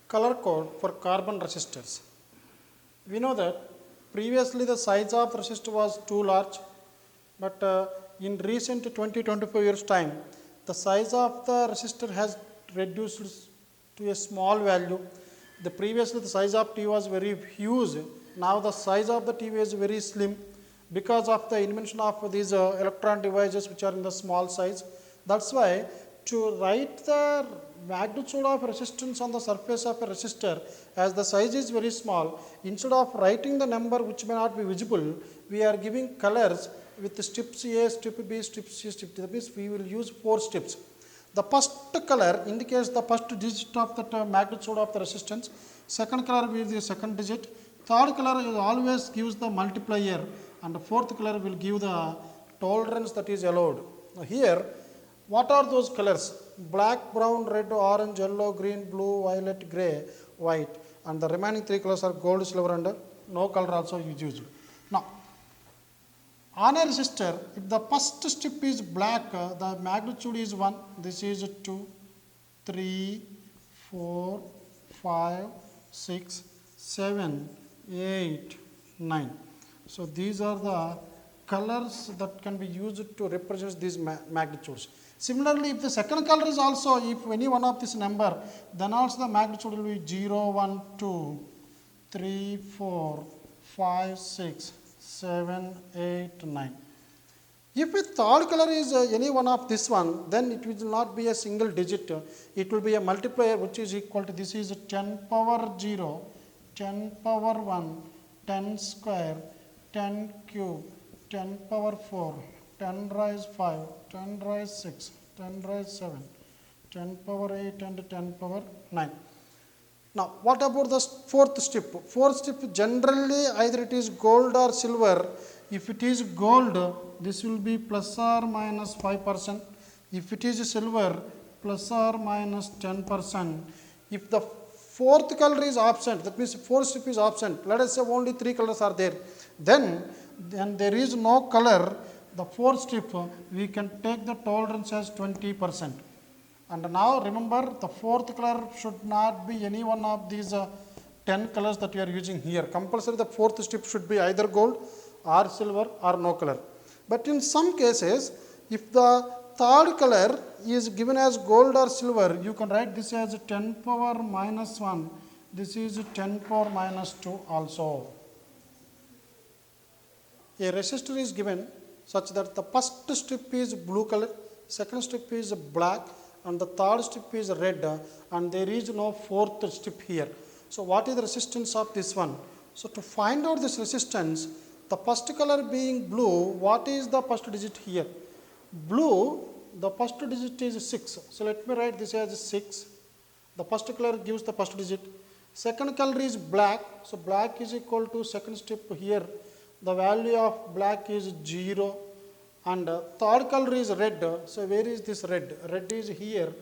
Color code for carbon resistors. We know that previously the size of the resistor was too large, but in recent 20-25 years time, the size of the resistor has reduced to a small value. The previously the size of T was very huge. Now the size of the TV is very slim because of the invention of these electron devices which are in the small size. That's why to write the magnitude of resistance on the surface of a resistor, as the size is very small, instead of writing the number which may not be visible, we are giving colors with strips A, strip B, strip C, strip D. That means we will use 4 strips. The first color indicates the first digit of the magnitude of the resistance. Second color will be the second digit. Third color always gives the multiplier, and the fourth color will give the tolerance that is allowed. Now here, what are those colors? Black, brown, red, orange, yellow, green, blue, violet, grey, white, and the remaining 3 colors are gold, silver, and no color also is used. Now, on a resistor, if the first strip is black, the magnitude is 1, this is 2, 3, 4, 5, 6, 7, 8, 9. So these are the colors that can be used to represent these magnitudes. Similarly, if the second color is also, if any one of this number, then also the magnitude will be 0, 1, 2, 3, 4, 5, 6, 7, 8, 9. If a third color is any one of this one, then it will not be a single digit. It will be a multiplier which is equal to, this is 10 power 0, 10 power 1, 10 square, 10 cube, 10 power 4, 10 raise 5, 10 raise 6, 10 raise 7, 10 power 8 and 10 power 9. Now, what about the fourth strip? Fourth strip generally either it is gold or silver. If it is gold, this will be plus or minus 5%. If it is silver, plus or minus 10%. If the fourth color is absent, that means fourth strip is absent, let us say only 3 colors are there, then there is no color, the fourth strip, we can take the tolerance as 20%. And now remember, the fourth color should not be any one of these 10 colors that we are using here. Compulsory the fourth strip should be either gold or silver or no color. But in some cases, if the third color is given as gold or silver, you can write this as 10 power minus 1. This is 10 power minus 2 also. A resistor is given such that the first strip is blue color, second strip is black, and the third strip is red, and there is no fourth strip here. So what is the resistance of this one? So to find out this resistance, the first color being blue, what is the first digit here? Blue, the first digit is 6. So let me write this as 6. The first color gives the first digit. Second color is black. So black is equal to second strip here. The value of black is 0. And third color is red. So where is this red? Red is here.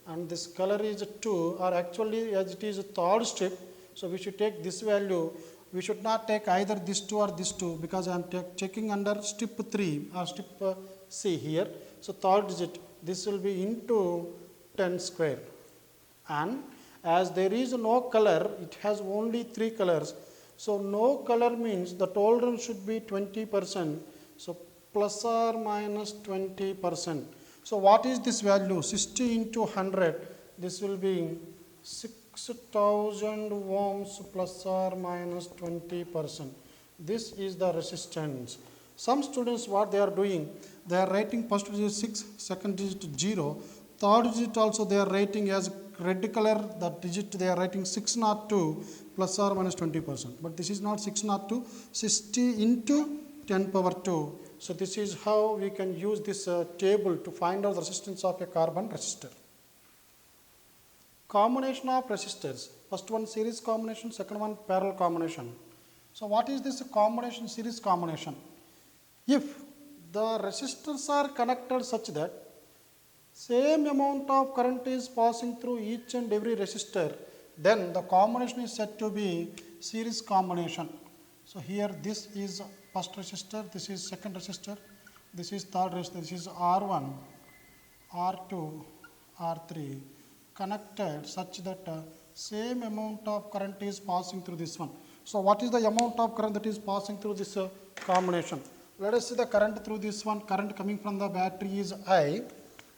And this color is 2, or actually as it is a third strip. So we should take this value. We should not take either this 2 or this 2, because I am checking under strip 3 or strip C here. So third digit, this will be into 10 square. And as there is no color, it has only 3 colors. So no color means the tolerance should be 20%. So plus or minus 20%. So what is this value? 60 into 100. This will be 6000 ohms plus or minus 20%. This is the resistance. Some students, what they are doing, they are writing first digit 6, second digit 0, third digit also they are writing as red color, that digit they are writing 602 plus or minus 20%. But this is not 602, 60 into 10 power 2. So this is how we can use this table to find out the resistance of a carbon resistor. Combination of resistors. First one series combination, second one parallel combination. So what is this combination, series combination? If the resistors are connected such that same amount of current is passing through each and every resistor, then the combination is said to be series combination. So here this is first resistor, this is second resistor, this is third resistor, this is R1, R2, R3 connected such that same amount of current is passing through this one. So what is the amount of current that is passing through this combination? Let us see the current through this one. Current coming from the battery is I,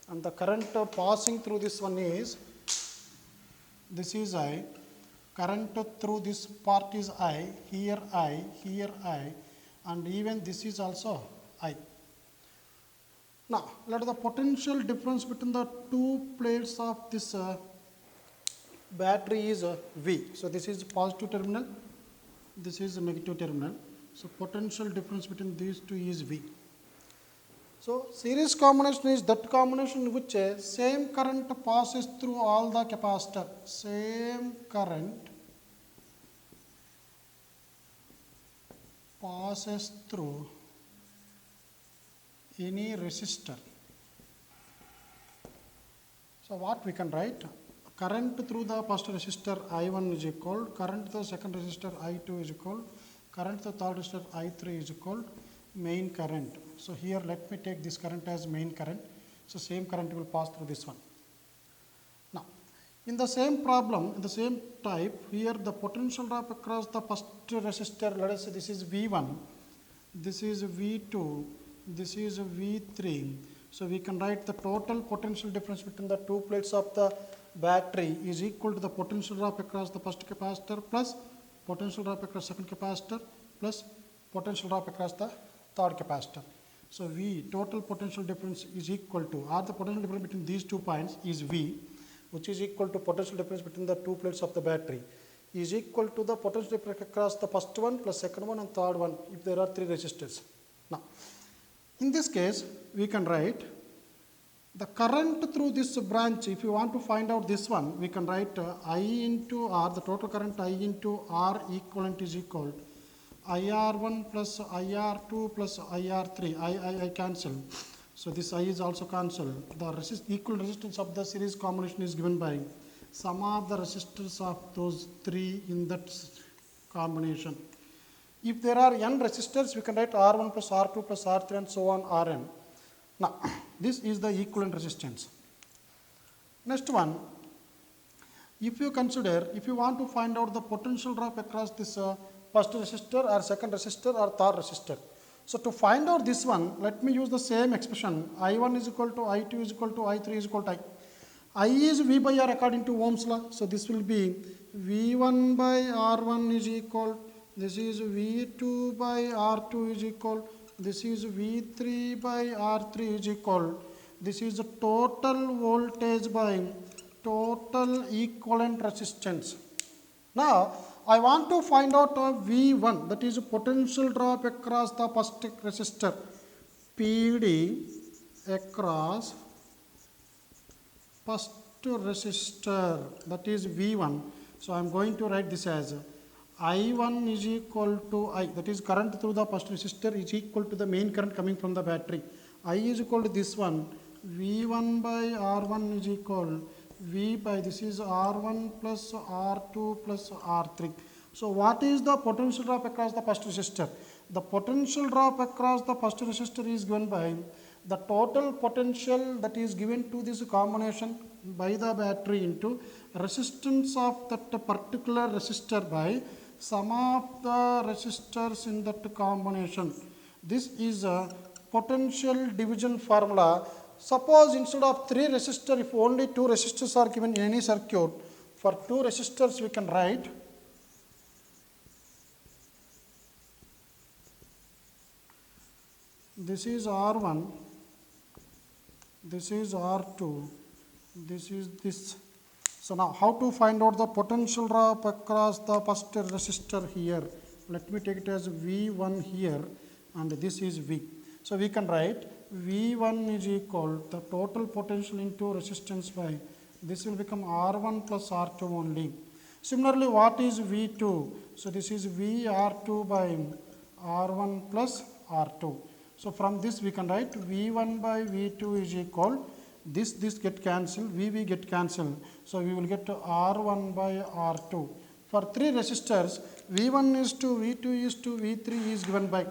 and the current passing through this one is, this is I. Current through this part is I, here I, and even this is also I. Now, let the potential difference between the two plates of this battery is V. So, this is positive terminal, this is negative terminal. So, potential difference between these two is V. So, series combination is that combination in which same current passes through all the capacitor. Same current passes through any resistor. So, what we can write? Current through the first resistor I1 is equal, current through the second resistor I2 is equal, current through the third resistor I3 is equal, main current. So, here let me take this current as main current. So, same current will pass through this one. Now, in the same problem, in the same type, here the potential drop across the first resistor, let us say this is V1, this is V2, this is V3. So, we can write the total potential difference between the two plates of the battery is equal to the potential drop across the first capacitor plus potential drop across second capacitor plus potential drop across the third capacitor. So, V total potential difference is equal to, or the potential difference between these 2 points is V, which is equal to potential difference between the two plates of the battery is equal to the potential difference across the first one plus second one and third one if there are 3 resistors. Now, in this case, we can write the current through this branch. If you want to find out this one, we can write I into R, the total current I into R equivalent is equal IR1 plus IR2 plus IR3. I cancel. So, this I is also cancelled. The equal resistance of the series combination is given by sum of the resistors of those 3 in that combination. If there are n resistors, we can write R1 plus R2 plus R3 and so on Rn. Now, this is the equivalent resistance. Next one, if you consider, if you want to find out the potential drop across this first resistor or second resistor or third resistor. So, to find out this one, let me use the same expression, I1 is equal to I2 is equal to I3 is equal to I is V by R according to Ohm's law. So, this will be V1 by R1 is equal, this is V2 by R2 is equal, this is V3 by R3 is equal, this is the total voltage by total equivalent resistance. Now, I want to find out V1, that is potential drop across the first resistor, PD across first resistor, that is V1. So, I am going to write this as I1 is equal to I, that is current through the first resistor is equal to the main current coming from the battery. I is equal to this one, V1 by R1 is equal V by, this is R1 plus R2 plus R3. So, what is the potential drop across the first resistor? The potential drop across the first resistor is given by the total potential that is given to this combination by the battery into resistance of that particular resistor by sum of the resistors in that combination. This is a potential division formula. Suppose instead of 3 resistors, if only 2 resistors are given in any circuit, for 2 resistors we can write this is R1, this is R2, this is this. So, now how to find out the potential drop across the first resistor here? Let me take it as V1 here and this is V. So, we can write V1 is equal the total potential into resistance by, this will become R1 plus R2 only. Similarly, what is V2? So, this is VR2 by R1 plus R2. So, from this we can write V1 by V2 is equal, this get cancelled, VV get cancelled. So, we will get R1 by R2. For 3 resistors, V1 is to V2 is to V3 is given by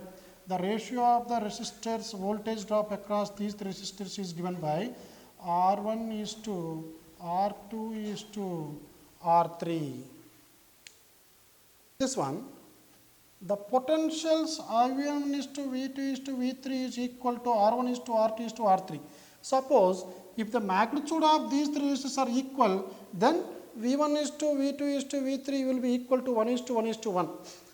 the ratio of the resistors voltage drop across these 3 resistors is given by R1 is to R2 is to R3. This one, the potentials I1 is to V2 is to V3 is equal to R1 is to R2 is to R3. Suppose if the magnitude of these three resistors are equal, then V1 is to V2 is to V3 will be equal to 1 is to 1 is to 1.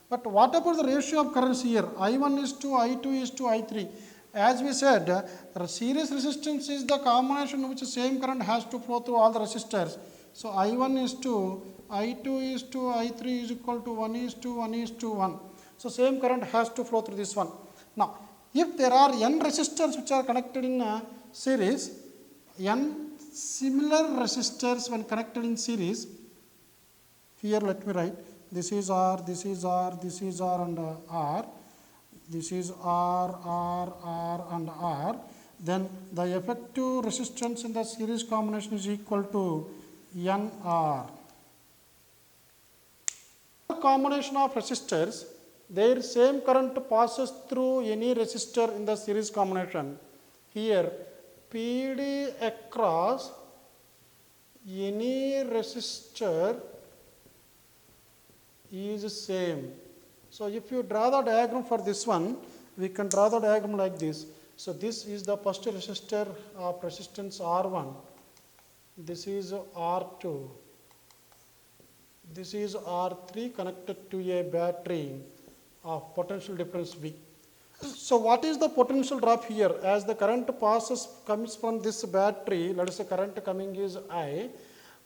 But what about the ratio of currents here? I1 is to I2 is to I3. As we said, series resistance is the combination in which the same current has to flow through all the resistors. So I1 is to I2 is to I3 is equal to 1 is to 1 is to 1. So same current has to flow through this one. Now, if there are n resistors which are connected in series, n similar resistors when connected in series, here let me write, this is R, this is R, this is R and R, this is R and R, then the effective resistance in the series combination is equal to NR. Combination of resistors, their same current passes through any resistor in the series combination. Here PD across any resistor is same. So if you draw the diagram for this one, we can draw the diagram like this. So this is the first resistor of resistance R1, this is R2, this is R3 connected to a battery of potential difference V. So what is the potential drop here? As the current comes from this battery, let us say current coming is I,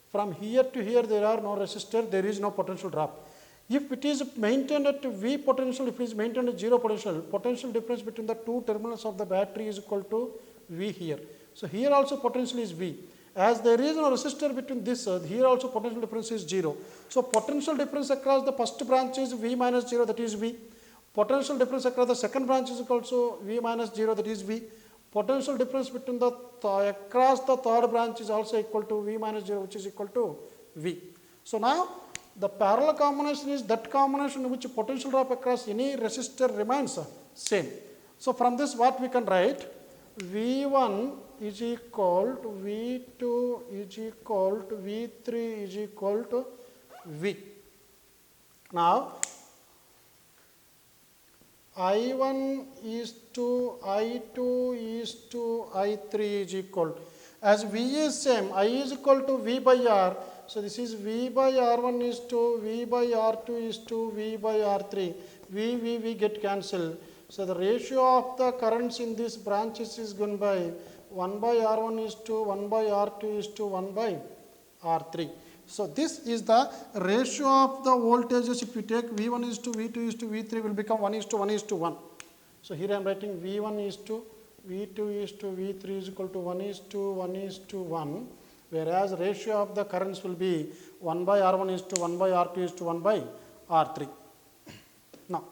from here to here there are no resistor, there is no potential drop. If it is maintained at V potential, if it is maintained at 0 potential, potential difference between the two terminals of the battery is equal to V here. So here also potential is V. As there is no resistor between this, here also potential difference is 0. So potential difference across the first branch is V minus 0, that is V. Potential difference across the second branch is also V minus 0, that is V. Potential difference between the across the third branch is also equal to V minus 0, which is equal to V. So now the parallel combination is that combination in which potential drop across any resistor remains same. So from this what we can write, V1 is equal to V2 is equal to V3 is equal to V. Now I1 is to I2 is to I3 is equal. As V is same, I is equal to V by R. So this is V by R1 is to V by R2 is to V by R3. V get cancelled. So the ratio of the currents in these branches is given by 1 by R1 is to 1 by R2 is to 1 by R3. So this is the ratio of the voltages. If you take V1 is to V2 is to V3 will become 1 is to 1 is to 1. So here I am writing V1 is to V2 is to V3 is equal to 1 is to 1 is to 1. Whereas ratio of the currents will be 1 by R1 is to 1 by R2 is to 1 by R3. Now,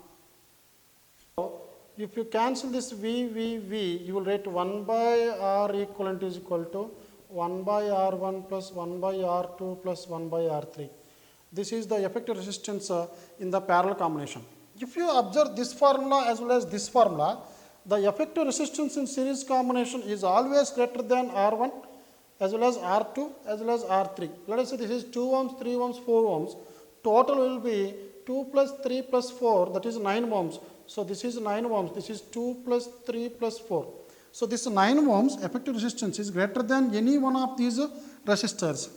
if you cancel this V, you will write 1 by R equivalent is equal to 1 by R1 plus 1 by R2 plus 1 by R3. This is the effective resistance in the parallel combination. If you observe this formula as well as this formula, the effective resistance in series combination is always greater than R1 as well as R2 as well as R3. Let us say this is 2 ohms, 3 ohms, 4 ohms. Total will be 2 plus 3 plus 4, that is 9 ohms. So this is 9 ohms, this is 2 plus 3 plus 4. So this 9 ohms effective resistance is greater than any one of these resistors.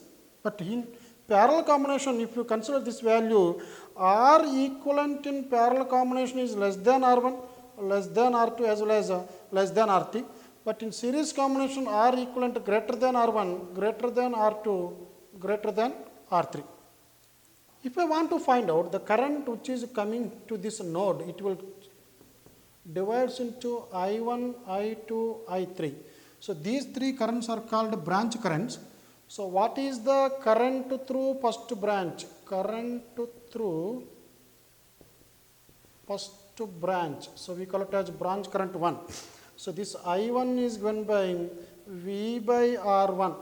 But in parallel combination, if you consider this value, R equivalent in parallel combination is less than R1, less than R2 as well as less than R3. But in series combination, R equivalent greater than R1, greater than R2, greater than R3. If I want to find out the current which is coming to this node, it will divides into I1, I2, I3. So these three currents are called branch currents. So what is the current through first branch? Current through first branch. So we call it as branch current 1. So this I1 is given by V by R1.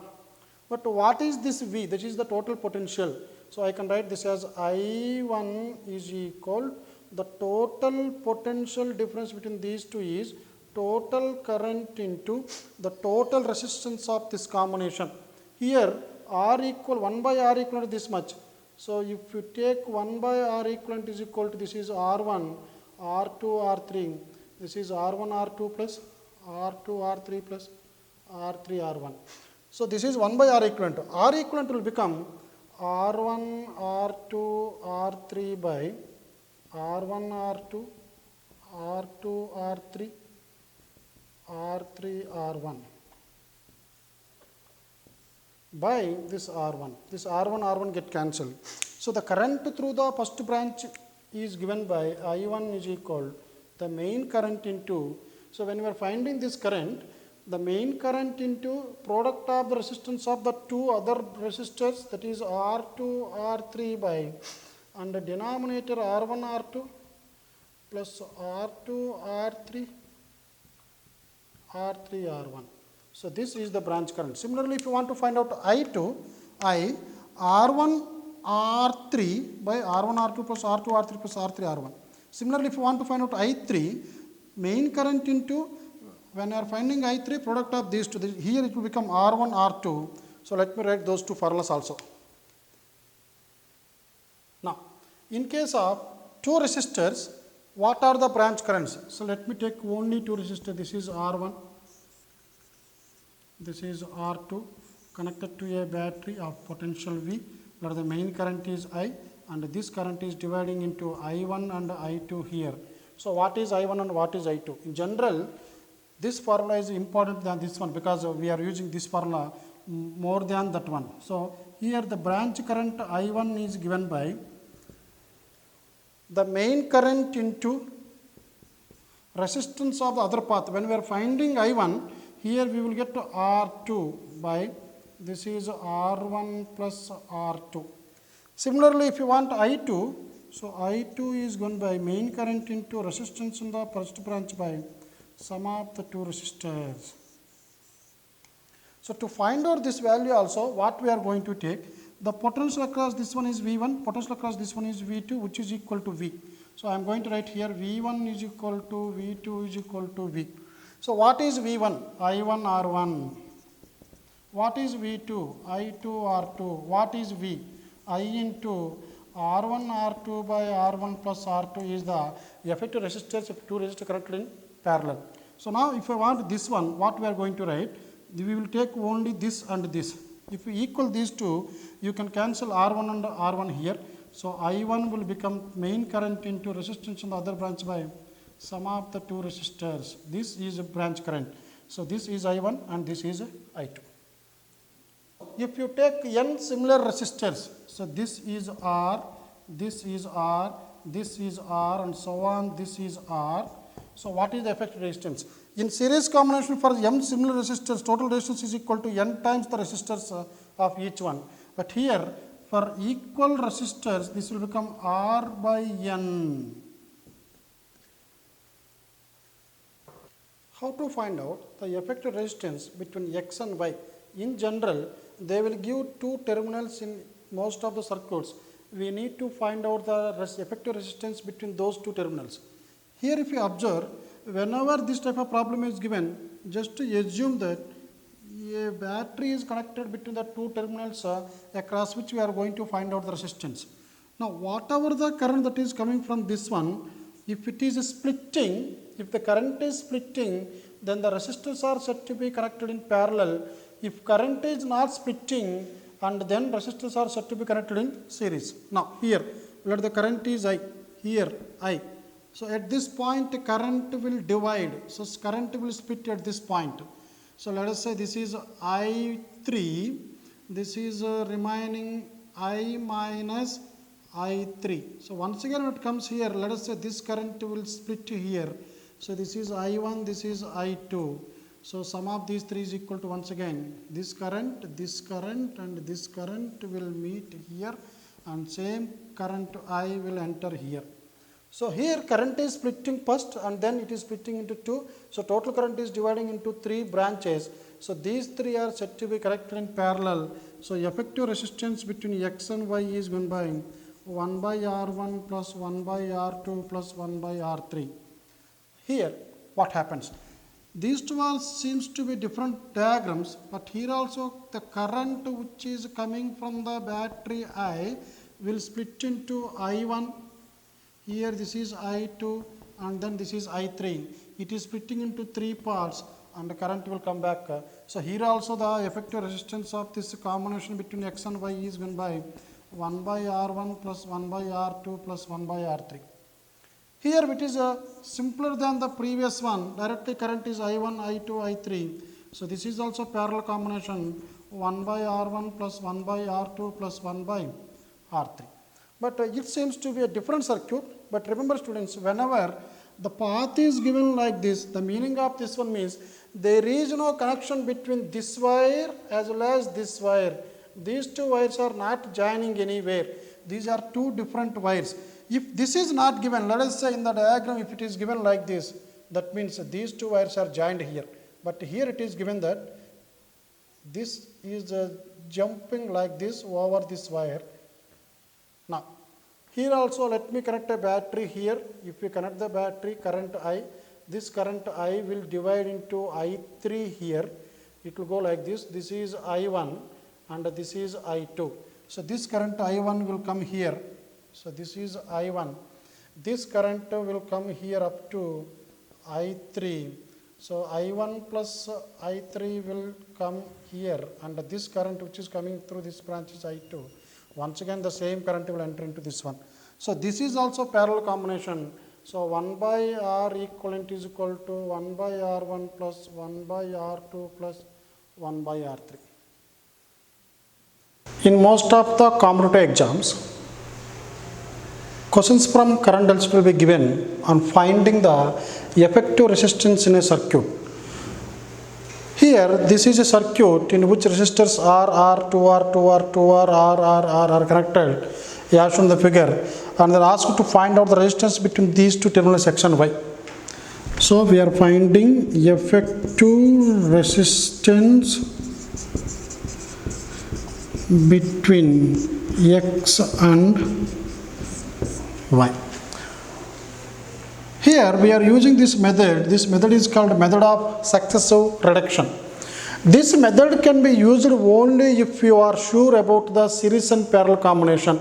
But what is this V? That is the total potential. So I can write this as I1 is equal, the total potential difference between these two is total current into the total resistance of this combination. Here R equal 1 by R equivalent to this much. So if you take 1 by R equivalent is equal to, this is R1, R2, R3. This is R1, R2 plus R2, R3 plus R3, R1. So this is 1 by R equivalent. R equivalent will become R1, R2, R3 by R1, R2, R2, R3, R3, R1 by this R1. This R1, R1 get cancelled. So the current through the first branch is given by I1 is equal the main current into, so when we are finding this current, the main current into product of the resistance of the two other resistors, that is R2, R3 by, and the denominator R1, R2 plus R2, R3, R3, R1. So this is the branch current. Similarly, if you want to find out I2, I R1, R3 by R1, R2 plus R2, R3 plus R3, R1. Similarly, if you want to find out I3, main current into, when you are finding I3, product of these two, here it will become R1, R2. So let me write those two formulas also. Now, in case of two resistors, what are the branch currents? So let me take only two resistors. This is R1, this is R2, connected to a battery of potential V, where the main current is I, and this current is dividing into I1 and I2 here. So what is I1 and what is I2? In general, this formula is important than this one, because we are using this formula more than that one. So here the branch current I1 is given by the main current into resistance of the other path. When we are finding I1, here we will get to R2 by, this is R1 plus R2. Similarly, if you want I2, so I2 is given by main current into resistance in the first branch by sum of the two resistors. So to find out this value also, what we are going to take, the potential across this one is V1, potential across this one is V2, which is equal to V. So I am going to write here V1 is equal to V2 is equal to V. So what is V1? I1 R1. What is V2? I2 R2. What is V? I into R1 R2 by R1 plus R2 is the effective resistors if two resistors connected in parallel. So now if I want this one, what we are going to write, we will take only this and this. If we equal these two, you can cancel R1 and R1 here. So I1 will become main current into resistance in the other branch by sum of the two resistors. This is a branch current. So this is I1 and this is I2. If you take n similar resistors, so this is R, this is R, this is R, and so on, this is R. So what is the effective resistance? In series combination for m similar resistors, total resistance is equal to n times the resistors of each one. But here, for equal resistors, this will become R by n. How to find out the effective resistance between X and Y? In general, they will give two terminals in most of the circuits. We need to find out the effective resistance between those two terminals. Here if you observe, whenever this type of problem is given, just to assume that a battery is connected between the two terminals across which we are going to find out the resistance. Now whatever the current that is coming from this one, if it is splitting, if the current is splitting, then the resistors are said to be connected in parallel. If current is not splitting, and then resistors are said to be connected in series. Now here, let the current is I, here I. So at this point current will divide, so current will split at this point. So let us say this is I3, this is remaining I minus I3. So once again when it comes here, let us say this current will split here. So this is I1, this is I2. So sum of these three is equal to, once again, this current and this current will meet here, and same current I will enter here. So here current is splitting first and then it is splitting into two. So total current is dividing into three branches. So these three are said to be connected in parallel. So effective resistance between X and Y is given by 1 by R1 plus 1 by R2 plus 1 by R3. Here what happens? These two are seems to be different diagrams, but here also the current which is coming from the battery I will split into I1. Here this is I2 and then this is I3. It is splitting into three parts and the current will come back. So here also the effective resistance of this combination between X and Y is given by 1 by R1 plus 1 by R2 plus 1 by R3. Here it is simpler than the previous one. Directly current is I1, I2, I3. So this is also parallel combination 1 by R1 plus 1 by R2 plus 1 by R3. But it seems to be a different circuit. But remember students, whenever the path is given like this, the meaning of this one means there is no connection between this wire as well as this wire. These two wires are not joining anywhere. These are two different wires. If this is not given, let us say in the diagram, if it is given like this, that means these two wires are joined here. But here it is given that this is jumping like this over this wire. Now, here also let me connect a battery here. If we connect the battery, current I, this current I will divide into I3 here. It will go like this. This is I1 and this is I2. So this current I1 will come here. So this is I1. This current will come here up to I3. So I1 plus I3 will come here and this current which is coming through this branch is I2. Once again the same current will enter into this one. So this is also parallel combination. So 1 by R equivalent is equal to 1 by R1 plus 1 by R2 plus 1 by R3. In most of the competitive exams, questions from current density will be given on finding the effective resistance in a circuit. Here, this is a circuit in which resistors R, 2R, 2R, 2R, R are connected, as shown in the figure, and they are asked to find out the resistance between these two terminals X and Y. So, we are finding effective resistance between X and Y. Here we are using this method. This method is called method of successive reduction. This method can be used only if you are sure about the series and parallel combination,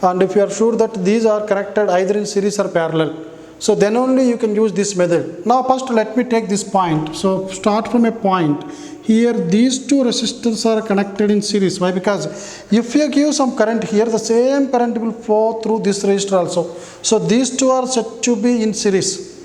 and if you are sure that these are connected either in series or parallel. So then only you can use this method. Now first let me take this point. So start from a point. Here these two resistors are connected in series. Why? Because if you give some current here, the same current will flow through this resistor also. So these two are said to be in series.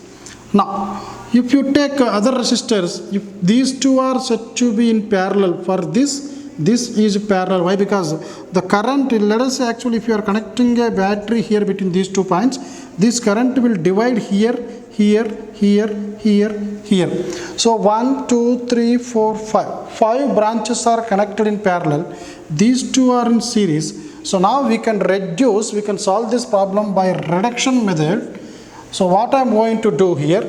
Now if you take other resistors, if these two are said to be in parallel, for this is parallel. Why? Because the current, let us say actually if you are connecting a battery here between these 2 points, this current will divide here, here, here, here, here. So 1, 2, 3, 4, 5. 5 branches are connected in parallel. These two are in series. So now we can solve this problem by reduction method. So what I am going to do here,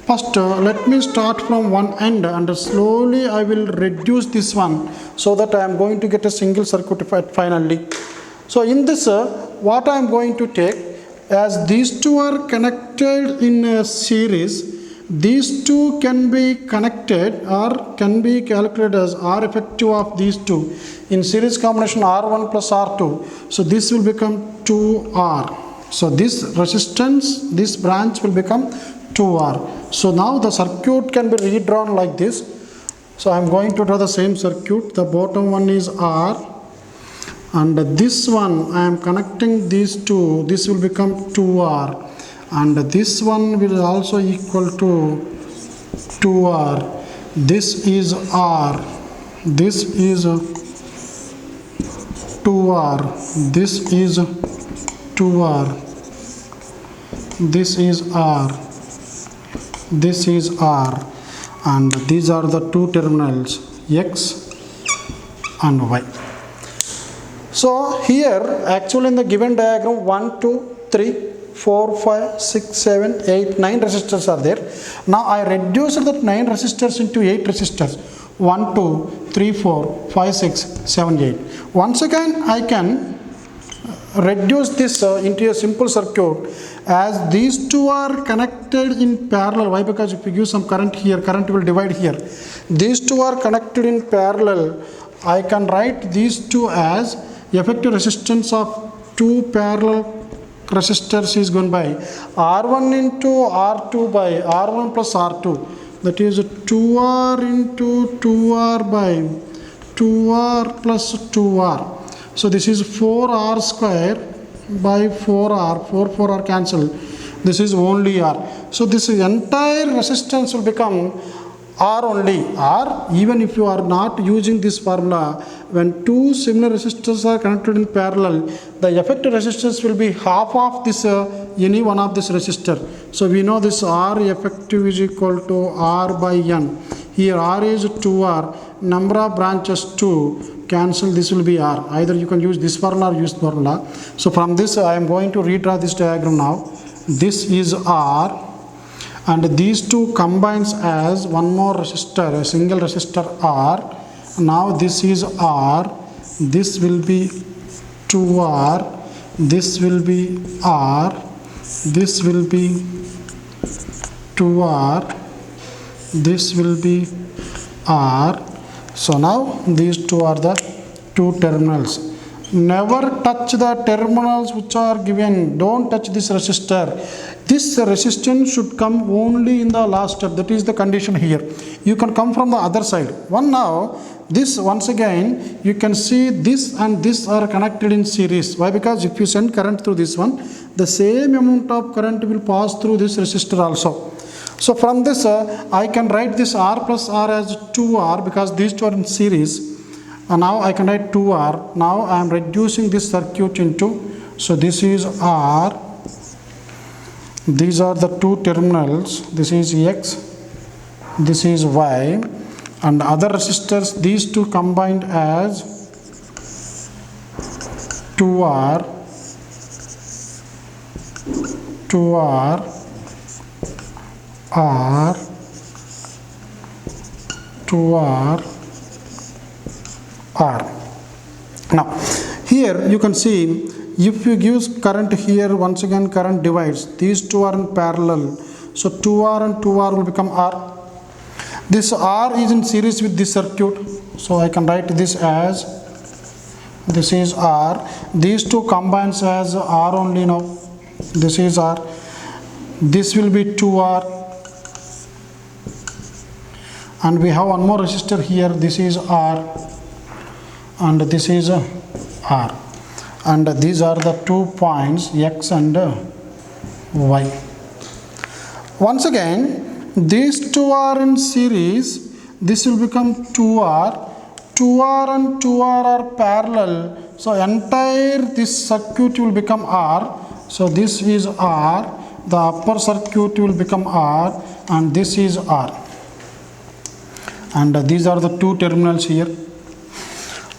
first let me start from one end and slowly I will reduce this one so that I am going to get a single circuit finally. So in this what I am going to take, as these two are connected in a series, these two can be connected or can be calculated as R effective of these two in series combination R1 plus R2. So this will become 2R. So this resistance, this branch will become 2R. So now the circuit can be redrawn like this. So I am going to draw the same circuit. The bottom one is R, and this one I am connecting these two. This will become 2R, and this one will also equal to 2R. This is R. This is 2R. This is 2R. This is R. This is R, and these are the two terminals X and Y. So here actually in the given diagram 1, 2, 3, 4, 5, 6, 7, 8, 9 resistors are there. Now I reduced that 9 resistors into 8 resistors. 1, 2, 3, 4, 5, 6, 7, 8. Once again I can reduce this into a simple circuit, as these two are connected in parallel. Why? Because if you give some current here, current will divide here. These two are connected in parallel. I can write these two as effective resistance of two parallel resistors is given by R1 into R2 by R1 plus R2, that is 2R into 2R by 2R plus 2R. So this is 4R square by 4R, 4R cancel. This is only R. So this entire resistance will become R only. R, even if you are not using this formula, when two similar resistors are connected in parallel, the effective resistance will be half of this any one of this resistor. So we know this R effective is equal to R by N. Here R is 2R, number of branches 2, cancel, this will be R. Either you can use this formula or use the formula. So from this I am going to redraw this diagram now. This is R, and these two combines as one more resistor, a single resistor R. Now this is R, this will be 2R, this will be R, this will be 2R, this will be R. So now these two are the two terminals. Never touch the terminals which are given. Don't touch this resistor. This resistance should come only in the last step. That is the condition here. You can come from the other side. One now, this once again, you can see this and this are connected in series. Why? Because if you send current through this one, the same amount of current will pass through this resistor also. So from this, I can write this R plus R as 2R because these two are in series. And now I can write 2R. Now I am reducing this circuit into, so this is R, these are the two terminals, this is X, this is Y, and other resistors, these two combined as 2R, 2R, R, 2R, R. Now here you can see, if you give current here, once again current divides, these two are in parallel, so 2R and 2R will become R. This R is in series with this circuit, so I can write this as, this is R, these two combines as R only now, this is R, this will be 2R, and we have one more resistor here, this is R, and this is R, and these are the 2 points X and Y. Once again, these two are in series, this will become 2R, 2R and 2R are parallel, so entire this circuit will become R. So this is R, the upper circuit will become R, and this is R, and these are the two terminals here.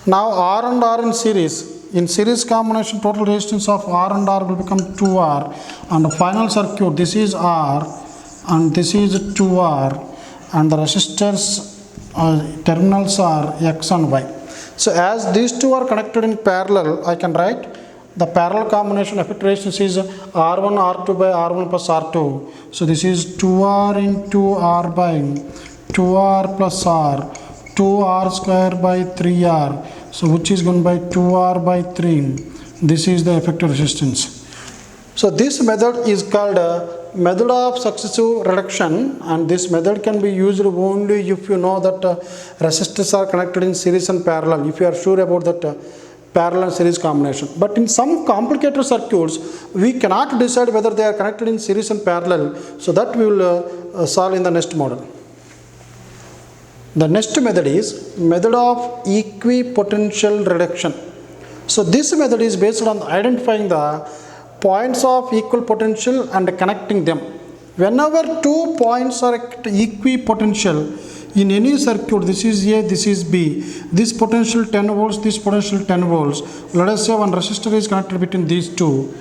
Now R and R in series combination, total resistance of R and R will become 2R, and the final circuit, this is R and this is 2R, and the resistors terminals are X and Y. So as these two are connected in parallel, I can write the parallel combination effective resistance is R1 R2 by R1 plus R2. So this is 2R into R by 2R plus R, 2R square by 3R, so which is given by 2R by 3. This is the effective resistance. So this method is called method of successive reduction, and this method can be used only if you know that resistors are connected in series and parallel, if you are sure about that parallel and series combination. But in some complicated circuits, we cannot decide whether they are connected in series and parallel, so that we will solve in the next model. The next method is method of equipotential reduction. So this method is based on identifying the points of equal potential and connecting them. Whenever two points are equipotential in any circuit, this is A, this is B, this potential 10 volts, this potential 10 volts, let us say one resistor is connected between these two.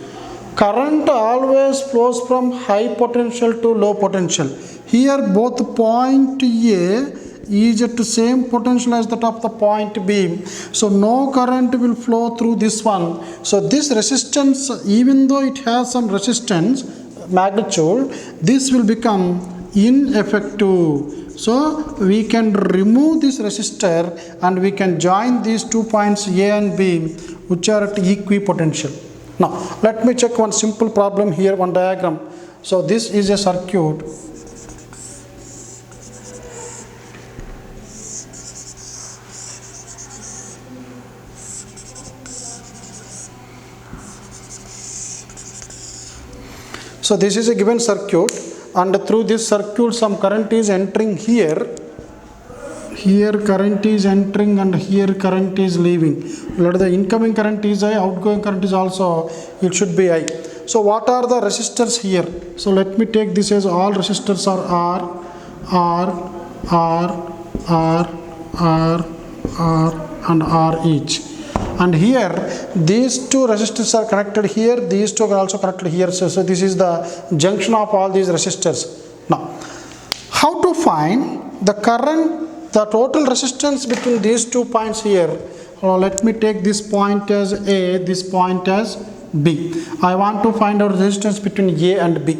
Current always flows from high potential to low potential. Here both point A is at the same potential as that of the point B. So no current will flow through this one. So this resistance, even though it has some resistance magnitude, this will become ineffective. So we can remove this resistor and we can join these 2 points A and B, which are at equipotential. Now let me check one simple problem here, one diagram. So this is a circuit. So this is a given circuit, and through this circuit some current is entering here. Here current is entering and here current is leaving. Let the incoming current is I, outgoing current is also, it should be I. So what are the resistors here? So let me take this as all resistors are R and R each. And here these two resistors are connected here, these two are also connected here. So this is the junction of all these resistors. Now how to find the current, the total resistance between these 2 points here? Let me take this point as A, this point as B. I want to find out resistance between A and B.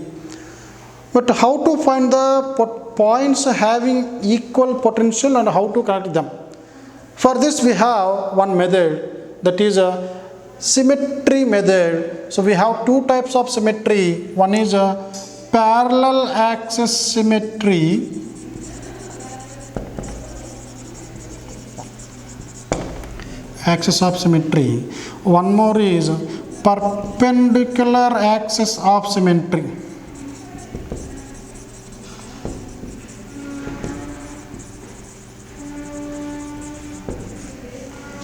But how to find the points having equal potential and how to connect them? For this we have one method, that is a symmetry method. So we have two types of symmetry. One is a parallel axis symmetry, axis of symmetry. One more is perpendicular axis of symmetry.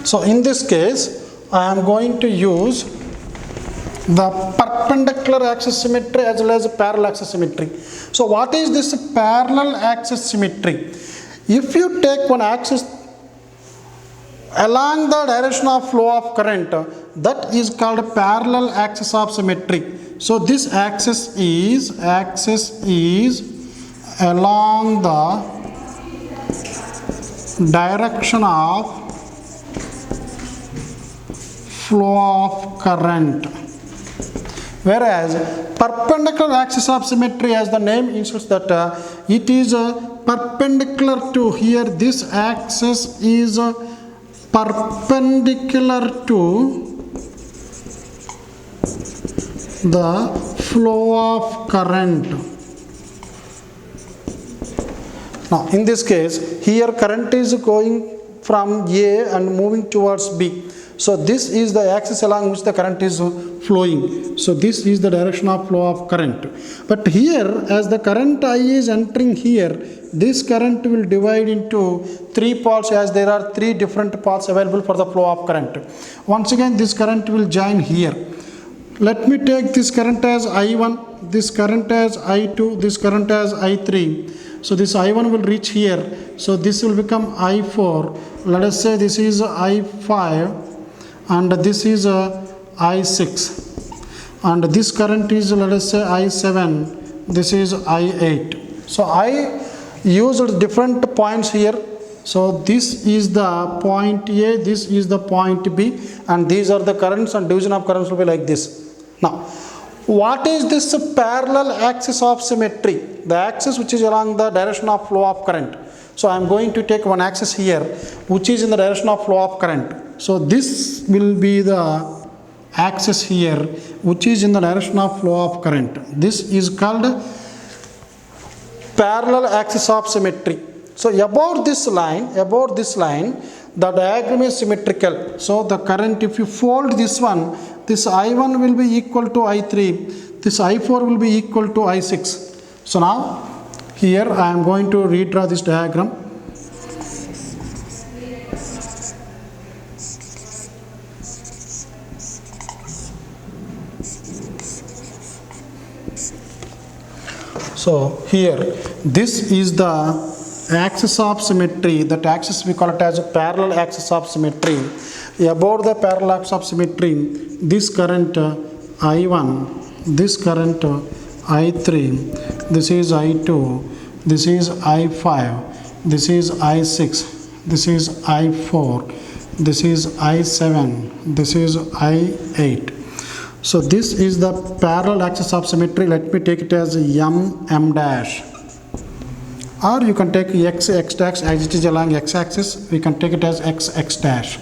So in this case, I am going to use the perpendicular axis symmetry as well as parallel axis symmetry. So what is this parallel axis symmetry? If you take one axis along the direction of flow of current, that is called parallel axis of symmetry. So this axis is along the direction of flow of current, whereas perpendicular axis of symmetry, as the name indicates, that it is perpendicular to here. This axis is perpendicular to the flow of current. Now in this case, here current is going from A and moving towards B. So this is the axis along which the current is flowing. So this is the direction of flow of current. But here, as the current I is entering here, this current will divide into three parts, as there are three different paths available for the flow of current. Once again, this current will join here. Let me take this current as I1, this current as I2, this current as I3. So this I1 will reach here. So this will become I4. Let us say this is I5. And this is I6, and this current is, let us say, I7, this is I8. So I used different points here. So this is the point A, this is the point B, and these are the currents, and division of currents will be like this. Now what is this parallel axis of symmetry? The axis which is along the direction of flow of current. So I am going to take one axis here which is in the direction of flow of current. So this will be the axis here which is in the direction of flow of current. This is called parallel axis of symmetry. So about this line, the diagram is symmetrical. So the current, if you fold this one, this I1 will be equal to I3, this I4 will be equal to I6. So now here I am going to redraw this diagram. So here this is the axis of symmetry. That axis we call it as a parallel axis of symmetry. About the parallel axis of symmetry, this current I1, this current I3, this is I2, this is I5, this is I6, this is I4, this is I7, this is I8. So this is the parallel axis of symmetry. Let me take it as M dash, or you can take X dash as it is along X axis. We can take it as X dash.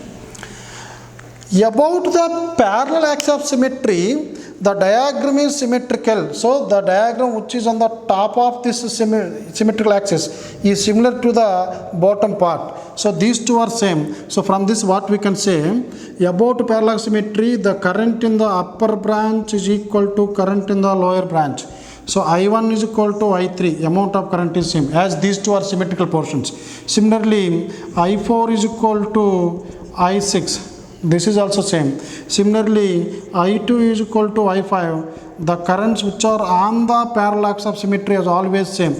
About the parallel axis of symmetry, the diagram is symmetrical. So the diagram which is on the top of this symmetrical axis is similar to the bottom part. So these two are same. So from this what we can say, about parallel symmetry, the current in the upper branch is equal to current in the lower branch. So I1 is equal to I3, amount of current is same, as these two are symmetrical portions. Similarly, I4 is equal to I6. This is also same. Similarly, I2 is equal to I5. The currents which are on the parallel axis of symmetry is always same.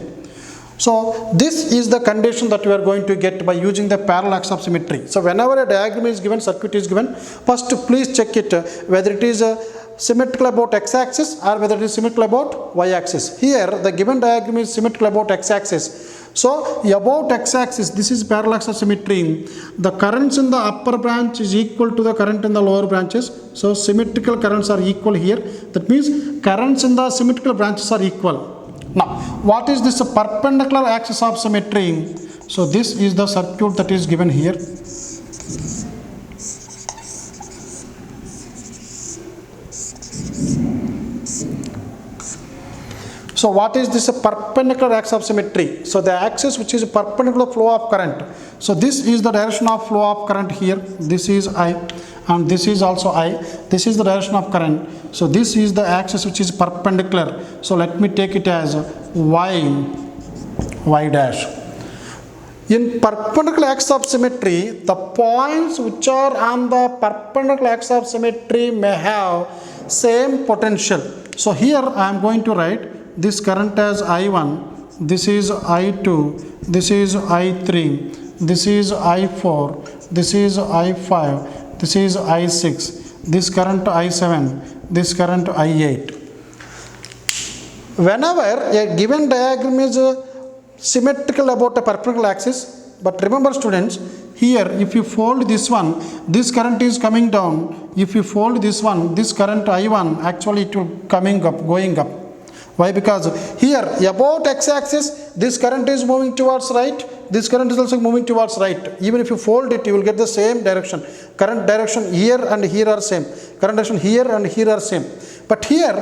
So this is the condition that we are going to get by using the parallel axis of symmetry. So whenever a diagram is given, circuit is given, first please check it whether it is symmetrical about x-axis or whether it is symmetrical about y-axis. Here the given diagram is symmetrical about x-axis. So about x-axis, this is parallel axis of symmetry. The currents in the upper branch is equal to the current in the lower branches. So symmetrical currents are equal here. That means currents in the symmetrical branches are equal. Now, what is this perpendicular axis of symmetry? So this is the circuit that is given here. So what is this perpendicular axis of symmetry? So the axis which is perpendicular flow of current. So this is the direction of flow of current here. This is I and this is also I. This is the direction of current. So this is the axis which is perpendicular. So let me take it as y dash. In perpendicular axis of symmetry, the points which are on the perpendicular axis of symmetry may have same potential. So here I am going to write this current as I1, this is I2, this is I3, this is I4, this is I5, this is I6, this current I7, this current I8. Whenever a given diagram is symmetrical about a perpendicular axis, but remember students, here if you fold this one, this current is coming down. If you fold this one, this current I1, actually it will coming up, going up. Why? Because here about x-axis, this current is moving towards right, this current is also moving towards right. Even if you fold it, you will get the same direction. Current direction here and here are same. Current direction here and here are same. But here,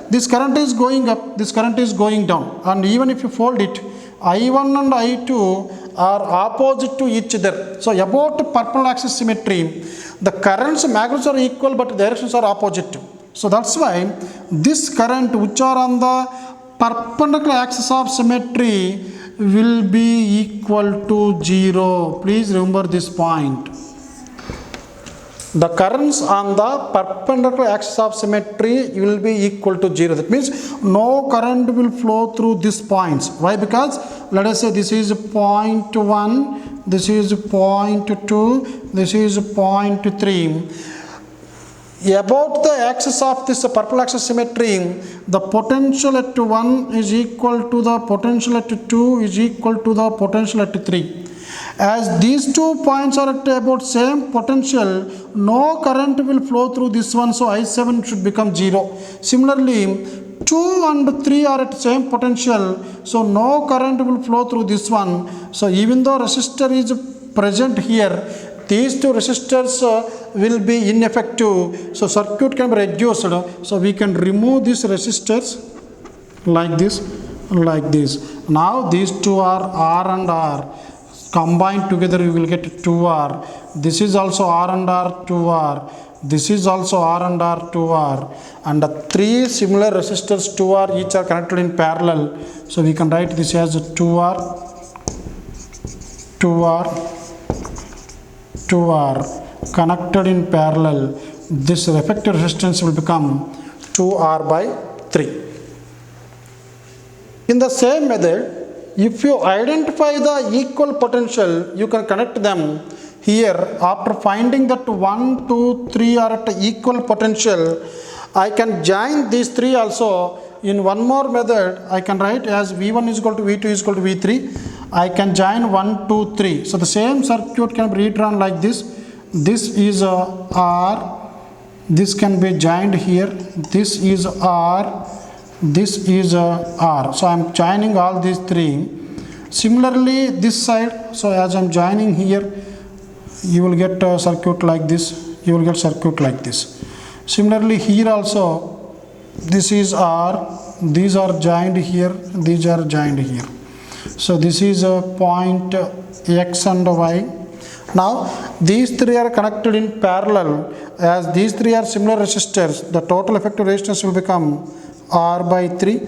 this current is going up, this current is going down. And even if you fold it, I1 and I2 are opposite to each other. So about perpendicular axis symmetry, the currents magnitudes are equal but directions are opposite. So that's why this current which are on the perpendicular axis of symmetry will be equal to 0. Please remember this point. The currents on the perpendicular axis of symmetry will be equal to 0. That means no current will flow through these points. Why? Because let us say this is point 1, this is point 2, this is point 3. About the axis of this perpendicular axis symmetry, the potential at 1 is equal to the potential at 2 is equal to the potential at 3. As these 2 points are at about same potential, no current will flow through this one, so I7 should become 0. Similarly, 2 and 3 are at same potential, so no current will flow through this one. So even though resistor is present here, these two resistors will be ineffective. So circuit can be reduced. So we can remove these resistors like this, like this. Now these two are R and R. Combined together you will get 2R. This is also R and R, 2R. This is also R and R, 2R. And the 3 similar resistors 2R each are connected in parallel. So we can write this as 2R, 2R, 2R connected in parallel. This effective resistance will become 2R by 3. In the same method, if you identify the equal potential, you can connect them here. After finding that 1, 2, 3 are at equal potential, I can join these 3 also in one more method, I can write as V1 is equal to V2 is equal to V3. I can join 1, 2, 3. So the same circuit can be redrawn like this. This is R. This can be joined here. This is R. This is R. So I am joining all these three. Similarly, this side. So as I am joining here, you will get a circuit like this. You will get circuit like this. Similarly, here also, this is R. These are joined here. These are joined here. So this is a point X and Y. Now these three are connected in parallel. As these three are similar resistors, the total effective resistance will become R by 3,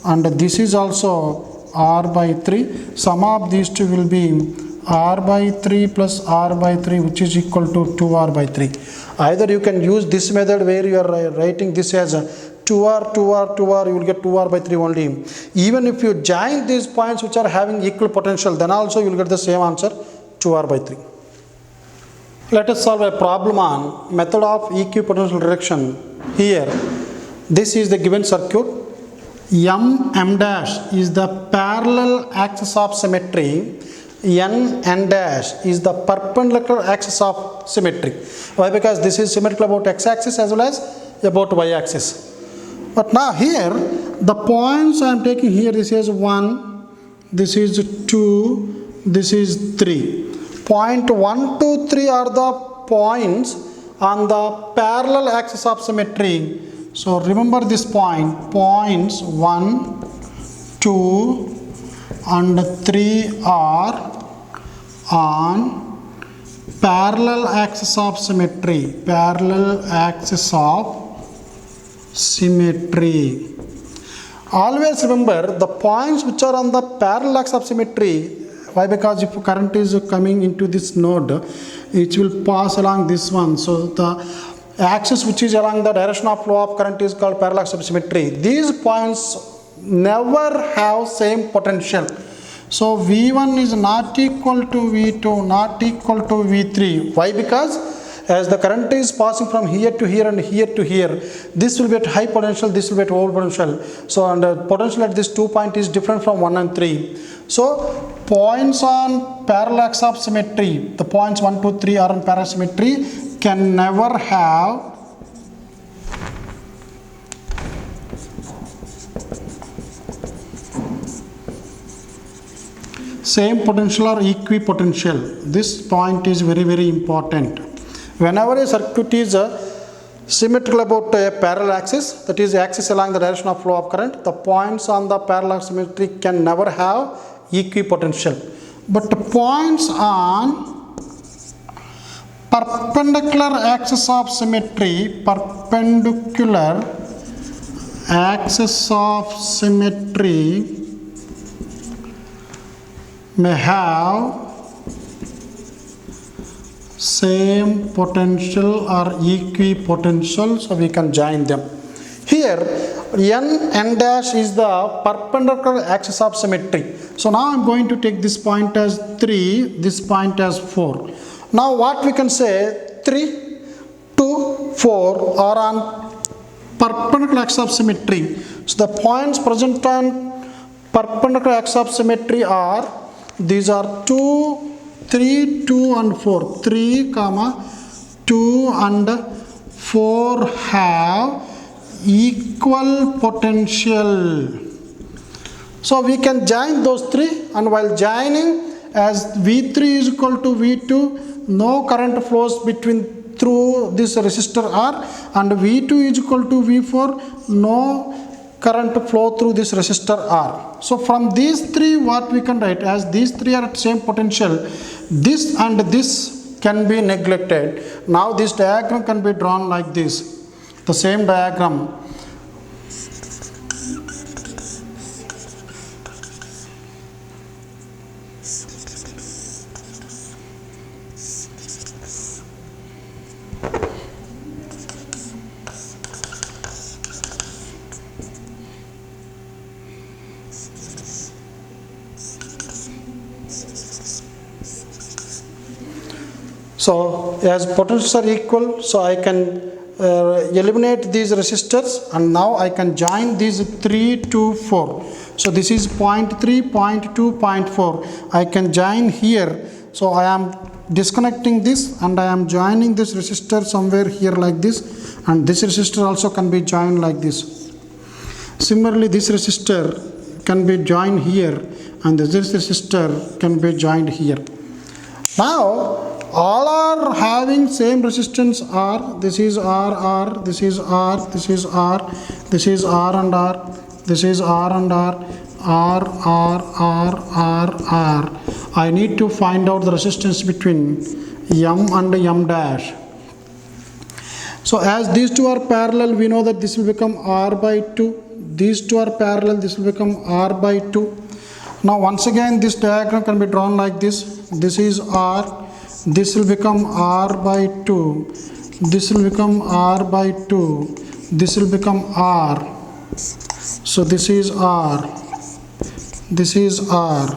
and this is also R by 3. Sum of these two will be R by 3 plus R by 3, which is equal to 2R by 3. Either you can use this method where you are writing this as 2R, 2R, 2R, you will get 2R by 3 only. Even if you join these points which are having equal potential, then also you will get the same answer, 2R by 3. Let us solve a problem on method of equipotential reduction. Here, this is the given circuit. M dash is the parallel axis of symmetry. N dash is the perpendicular axis of symmetry. Why? Because this is symmetrical about x-axis as well as about y-axis. But now here, the points I am taking here, this is 1, this is 2, this is 3. Point 1, 2, 3 are the points on the parallel axis of symmetry. So remember this points 1, 2 and 3 are on parallel axis of symmetry. Parallel axis of symmetry. Always remember the points which are on the parallel axis of symmetry. Why? Because if current is coming into this node, it will pass along this one. So the axis which is along the direction of flow of current is called parallel axis of symmetry. These points never have same potential. So V1 is not equal to V2, not equal to V3. Why? Because as the current is passing from here to here and here to here, this will be at high potential, this will be at low potential. So and the potential at this 2 point is different from 1 and 3. So points on parallel axis of symmetry, the points 1, 2, 3 are on parallel symmetry, can never have same potential or equipotential. This point is very, very important. Whenever a circuit is symmetrical about a parallel axis, that is axis along the direction of flow of current, the points on the parallel symmetry can never have equipotential. But the points on perpendicular axis of symmetry, perpendicular axis of symmetry may have same potential or equipotential, so we can join them. Here N dash is the perpendicular axis of symmetry. So now I am going to take this point as 3, this point as 4. Now what we can say, 3, 2, 4 are on perpendicular axis of symmetry. So the points present on perpendicular axis of symmetry are, these are 2, 3, 2 and 4. 3, 2 and 4 have equal potential. So we can join those three, and while joining, as V3 is equal to V2, no current flows through this resistor R, and V2 is equal to V4, no current flow through this resistor R. So from these three, what we can write, as these three are at same potential, this and this can be neglected. Now this diagram can be drawn like this, the same diagram. So as potentials are equal, so I can eliminate these resistors, and now I can join these 3 to 4. So this is 0.3, 0.2, 0.4. I can join here. So I am disconnecting this and I am joining this resistor somewhere here like this, and this resistor also can be joined like this. Similarly, this resistor can be joined here, and this resistor can be joined here. Now all are having same resistance R. This is R, this is R, this is R, this is R and R, this is R and R, R, R, R, R, R. I need to find out the resistance between M and M dash. So as these two are parallel, we know that this will become R by 2. These two are parallel, this will become R by 2. Now once again this diagram can be drawn like this. This is R, this will become R by 2, this will become R by 2, this will become R. So this is R, this is R,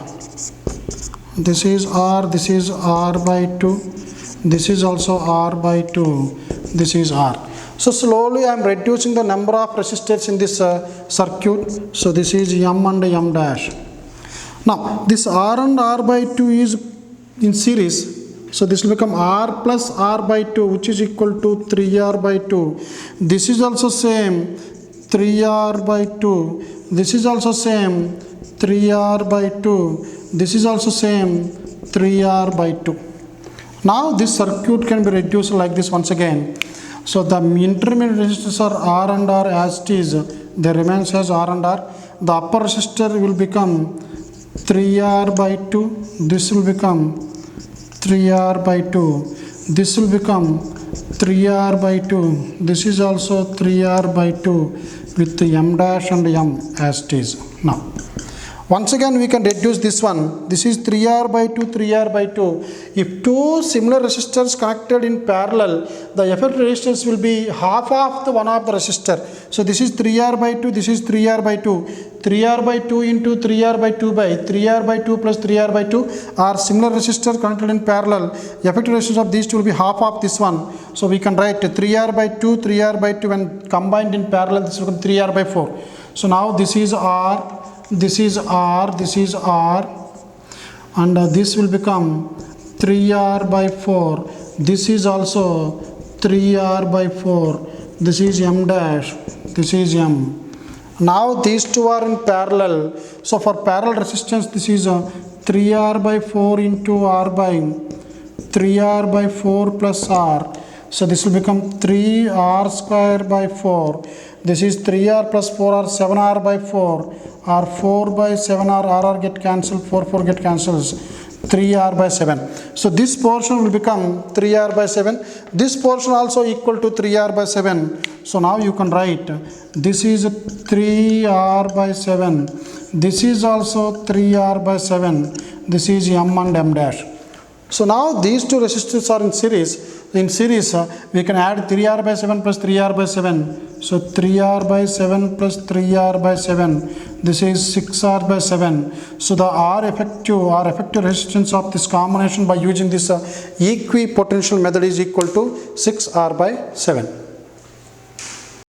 this is R, this is R by 2, this is also R by 2, this is R. So slowly I am reducing the number of resistors in this circuit. So this is M and M dash. Now this R and R by 2 is in series. So this will become R plus R by 2, which is equal to 3R by 2. This is also same 3R by 2. This is also same 3R by 2. This is also same 3R by 2. Now this circuit can be reduced like this once again. So the intermediate resistors are R and R as it is. They remains as R and R. The upper resistor will become 3R by 2. This will become 3R by 2. This will become 3R by 2. This is also 3R by 2 with M dash and M as it is. Now once again we can reduce this one. This is 3R by 2, 3R by 2. If two similar resistors connected in parallel, the effective resistance will be half of the one of the resistor. So this is 3R by 2, this is 3R by 2. 3R by 2 into 3R by 2 by 3R by 2 plus 3R by 2 are similar resistors connected in parallel. The effective resistance of these two will be half of this one. So we can write 3R by 2, 3R by 2 when combined in parallel, this will become 3R by 4. So now this is R, this is R, this is R, and this will become 3R by 4. This is also 3R by 4. This is M dash, this is M. Now these two are in parallel. So for parallel resistance, this is 3R by 4 into R by 3R by 4 plus R. So this will become 3R square by 4. This is 3R plus 4R, 7R by 4. R 4 by 7R, RR get cancelled, 4 get cancels. 3R by 7. So this portion will become 3R by 7. This portion also equal to 3R by 7. So now you can write this is 3R by 7. This is also 3R by 7. This is M and M dash. So now these two resistors are in series. In series, we can add 3R by 7 plus 3R by 7. So 3R by 7 plus 3R by 7. This is 6R by 7. So the R effective resistance of this combination by using this equipotential method is equal to 6R by 7.